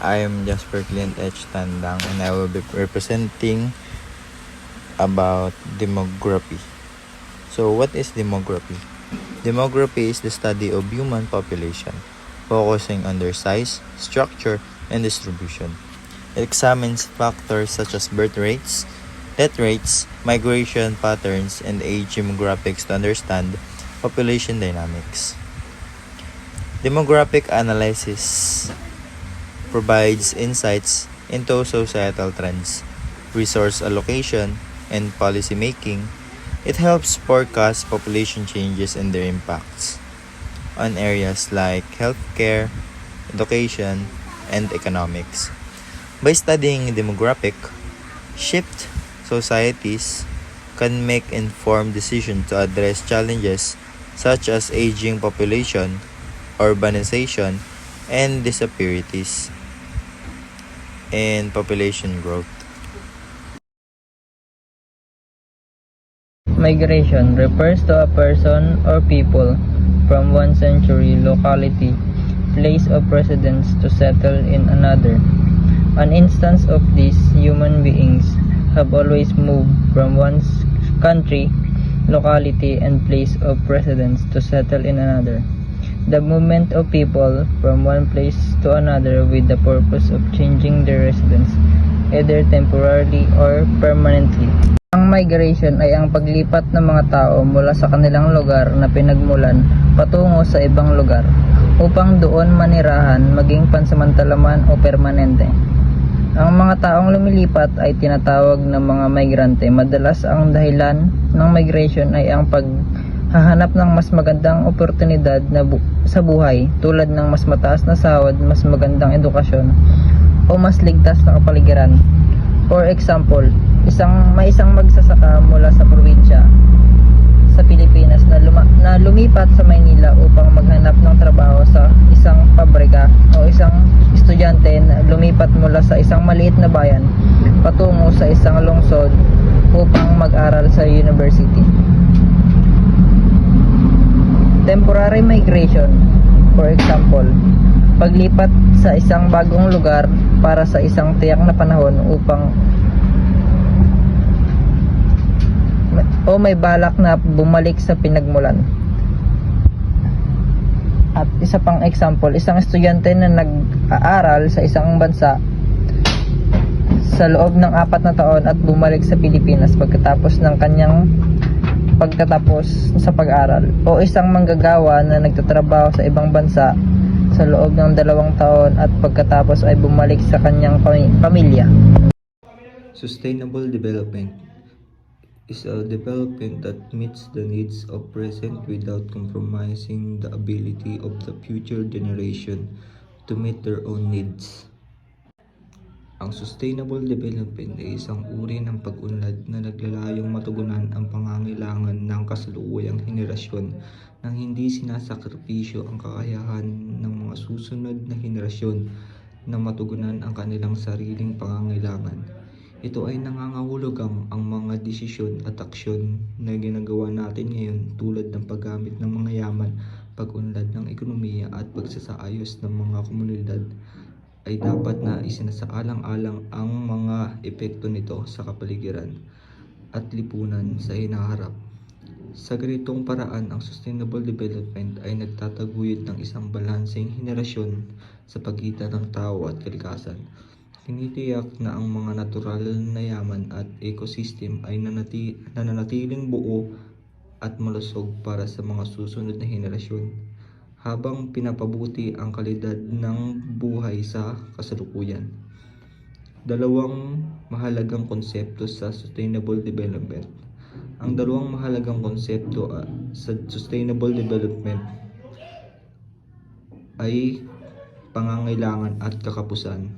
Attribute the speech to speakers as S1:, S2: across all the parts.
S1: I am Jasper Clint H. Tandang and I will be representing about demography. So what is demography? Demography is the study of human population, focusing on their size, structure, and distribution. It examines factors such as birth rates, death rates, migration patterns, and age demographics to understand population dynamics. Demographic analysis provides insights into societal trends, resource allocation, and policy making. It helps forecast population changes and their impacts on areas like healthcare, education, and economics. By studying demographic shift, societies can make informed decisions to address challenges such as aging population, urbanization, and disparities in population growth.
S2: Migration refers to a person or people from one century locality, place of residence to settle in another. An instance of this, human beings have always moved from one country, locality, and place of residence to settle in another. The movement of people from one place to another with the purpose of changing their residence, either temporarily or permanently. Ang migration ay ang paglipat ng mga tao mula sa kanilang lugar na pinagmulan patungo sa ibang lugar upang doon manirahan, maging pansamantala man o permanente. Ang mga taong lumilipat ay tinatawag na mga migrante. Madalas ang dahilan ng migration ay ang paghahanap ng mas magandang oportunidad sa buhay, tulad ng mas mataas na sahod, mas magandang edukasyon, o mas ligtas na kapaligiran. For example, may isang magsasaka mula sa probinsya sa Pilipinas na lumipat sa Maynila upang maghanap ng trabaho sa isang pabrika, o isang estudyante na lumipat mula sa isang maliit na bayan patungo sa isang lungsod upang mag-aral sa university. Temporary migration, for example, paglipat sa isang bagong lugar para sa isang tiyak na panahon upang may balak na bumalik sa pinagmulan. At isa pang example, isang estudyante na nag-aaral sa isang bansa sa loob ng 4 na taon at bumalik sa Pilipinas pagkatapos sa pag-aral, o isang manggagawa na nagtatrabaho sa ibang bansa sa loob ng 2 taon at pagkatapos ay bumalik sa kanyang pamilya.
S3: Sustainable development is a development that meets the needs of present without compromising the ability of the future generation to meet their own needs. Ang sustainable development ay isang uri ng pag-unlad na naglalayong matugunan ang pangangailangan ng kasalukuyang henerasyon nang hindi sinasakripisyo ang kakayahan ng mga susunod na henerasyon na matugunan ang kanilang sariling pangangailangan. Ito ay nangangahulugang ang mga desisyon at aksyon na ginagawa natin ngayon, tulad ng paggamit ng mga yaman, pag-unlad ng ekonomiya at pagsasaayos ng mga komunidad, ay dapat na isinasaalang-alang ang mga epekto nito sa kapaligiran at lipunan sa hinaharap. Sa ganitong paraan, ang sustainable development ay nagtataguyod ng isang balanseng henerasyon sa pagitan ng tao at kalikasan. Tinitiyak na ang mga natural na yaman at ecosystem ay nananatiling buo at malusog para sa mga susunod na henerasyon, habang pinapabuti ang kalidad ng buhay sa kasalukuyan. Dalawang mahalagang konsepto sa sustainable development. Ang dalawang mahalagang konsepto sa sustainable development ay pangangailangan at kakapusan,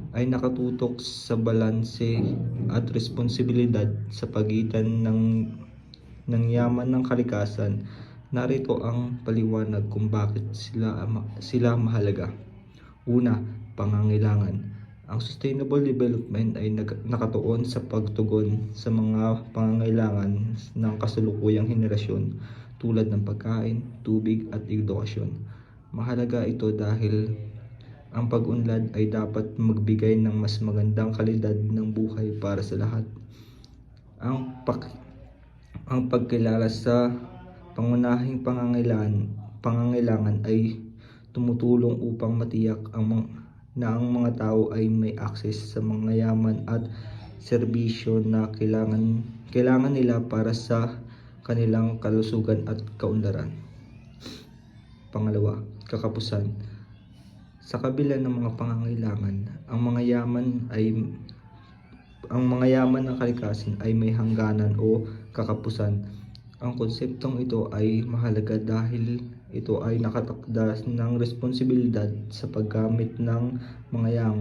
S3: ay nakatutok sa balanse at responsibilidad sa pagitan ng yaman ng kalikasan. Narito ang paliwanag kung bakit sila mahalaga. Una, pangangailangan. Ang sustainable development ay nakatuon sa pagtugon sa mga pangangailangan ng kasalukuyang henerasyon, tulad ng pagkain, tubig at edukasyon. Mahalaga ito dahil Ang pag-unlad ay dapat magbigay ng mas magandang kalidad ng buhay para sa lahat. Ang pagkilala sa pangunahing pangangailangan ay tumutulong upang matiyak na ang mga tao ay may access sa mga yaman at serbisyo na kailangan nila para sa kanilang kalusugan at kaunlaran. Pangalawa, kakapusan. Sa kabila ng mga pangangailangan, ang mga yaman ng kalikasan ay may hangganan o kakapusan. Ang konseptong ito ay mahalaga dahil ito ay nakatakda ng responsibilidad sa paggamit ng mga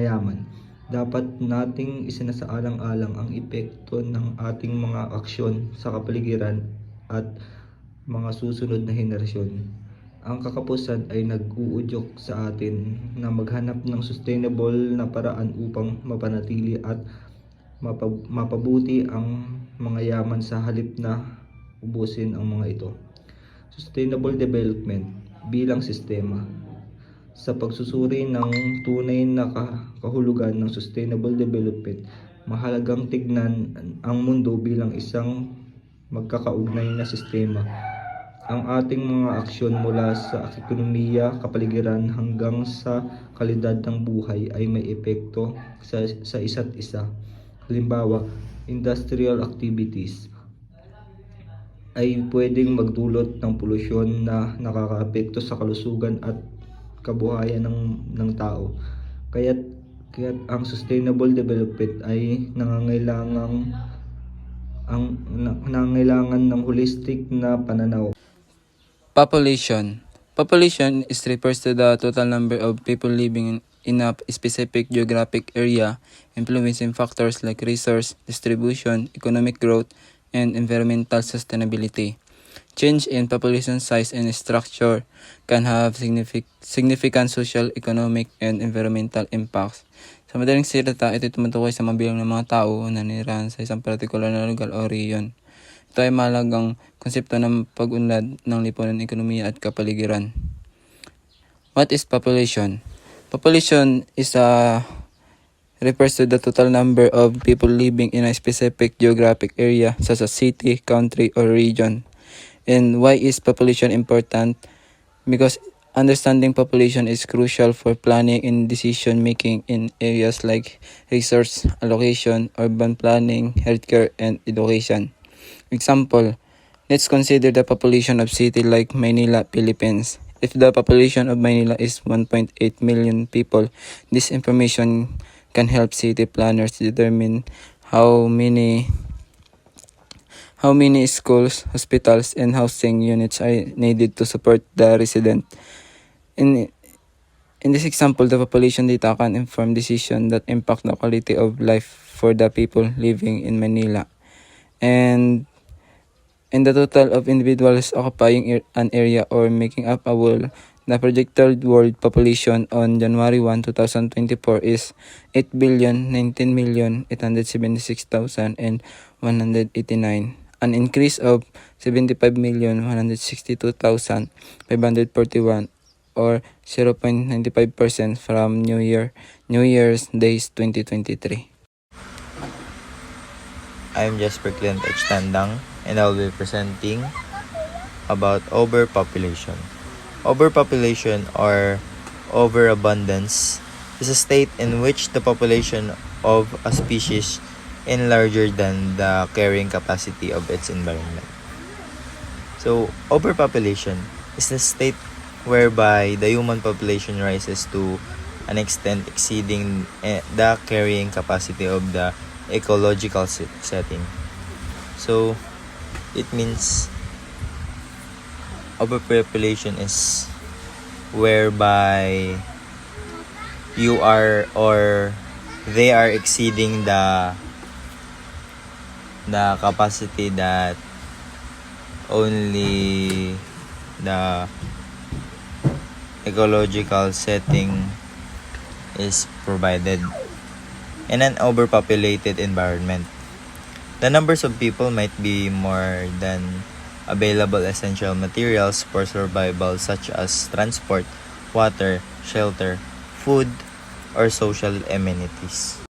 S3: yaman. Dapat nating isinasaalang-alang ang epekto ng ating mga aksyon sa kapaligiran at mga susunod na henerasyon. Ang kakapusan ay nag-uudyok sa atin na maghanap ng sustainable na paraan upang mapanatili at mapabuti ang mga yaman sa halip na ubusin ang mga ito. Sustainable development bilang sistema. Sa pagsusuri ng tunay na kahulugan ng sustainable development, mahalagang tignan ang mundo bilang isang magkakaugnay na sistema. Ang ating mga aksyon mula sa ekonomiya, kapaligiran hanggang sa kalidad ng buhay ay may epekto sa isa't isa. Halimbawa, industrial activities ay pwedeng magdulot ng polusyon na nakakaapekto sa kalusugan at kabuhayan ng tao. Kaya't ang sustainable development ay nangangailangan ng holistic na pananaw.
S4: Population. Population refers to the total number of people living in a specific geographic area, influencing factors like resource distribution, economic growth, and environmental sustainability. Change in population size and structure can have significant social, economic, and environmental impacts. Sa madaling salita, ito tumutukoy sa mabilang ng mga tao na nanirahan sa isang partikular na lugar o rehiyon. Ito ay mahalagang konsepto ng pag-unlad ng lipunan, ekonomiya at kapaligiran. What is population? Population refers to the total number of people living in a specific geographic area such as city, country, or region. And why is population important? Because understanding population is crucial for planning and decision making in areas like resource allocation, urban planning, healthcare, and education. Example, let's consider the population of city like Manila, Philippines. If the population of Manila is 1.8 million people, this information can help city planners determine how many schools, hospitals, and housing units are needed to support the resident. In this example, the population data can inform decisions that impact the quality of life for the people living in Manila. And the total of individuals occupying an area or making up a whole, the projected world population on January 1, 2024 is 8,19,876,189, an increase of 75,162,541 or 0.95% from New Year's Days 2023.
S1: I'm Jasper Clint H. Tandang, and I'll be presenting about overpopulation. Overpopulation or overabundance is a state in which the population of a species is larger than the carrying capacity of its environment. So, overpopulation is a state whereby the human population rises to an extent exceeding the carrying capacity of the ecological setting. So, it means overpopulation is whereby you are or they are exceeding the capacity that only the ecological setting is provided in an overpopulated environment. The numbers of people might be more than available essential materials for survival such as transport, water, shelter, food, or social amenities.